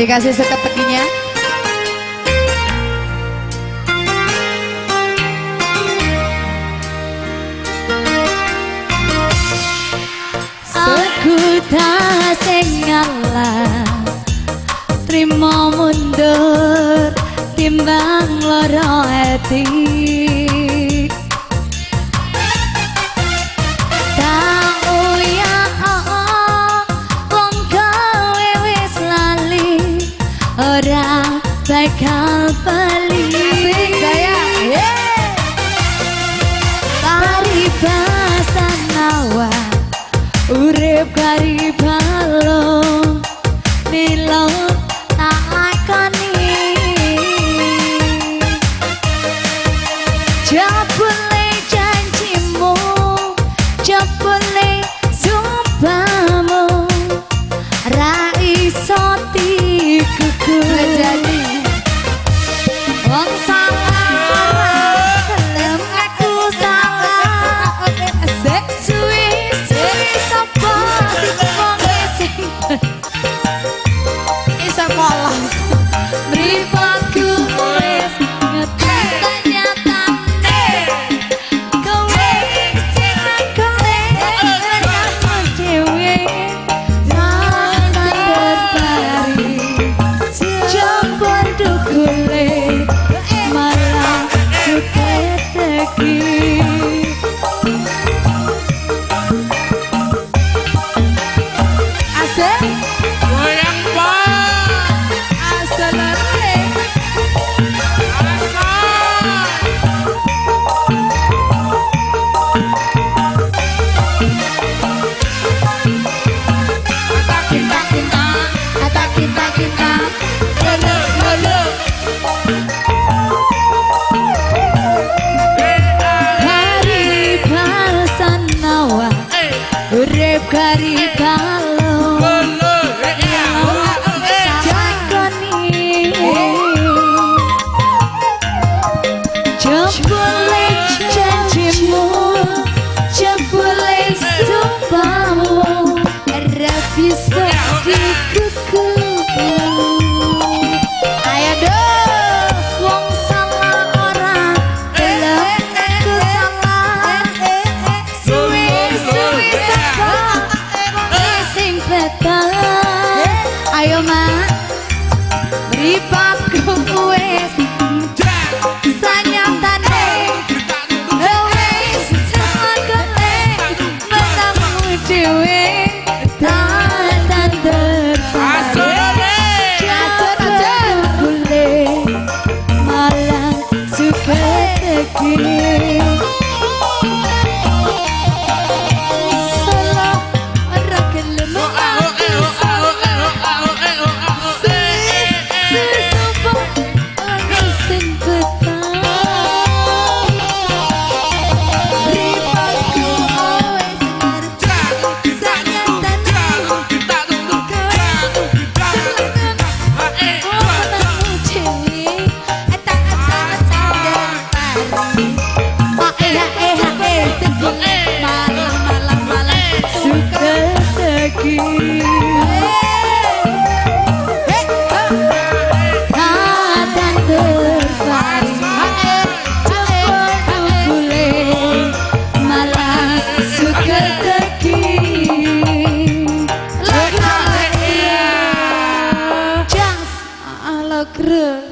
Dikasih seketekinya. Aku tak sengalah terima mundur timbang loro hati. Tak uyah wong kowe wis lali ora bakal bali. Paribasan awak urip kari balong lilo tak lakoni jabule janjimu jabule sumpahmu ra iso dikuku jadi wong salah gelem aku salah sek suwi sapa wong sing Isa polos. mripatku wis ngerti nyatane kowe sing golek aku dhewe mantan terpari jompor dukule malah suka teki. Urip kari balong jakoni jebule janjimu jebule sumpahmu ra bisa dikuku. Ayo dong wong salah ora gelem aku salah suwi sing betal. Ayo mak mripatku wis sanyatane wis golek matamu dhewe tantan terpari jatuh malah suka teki. Keren.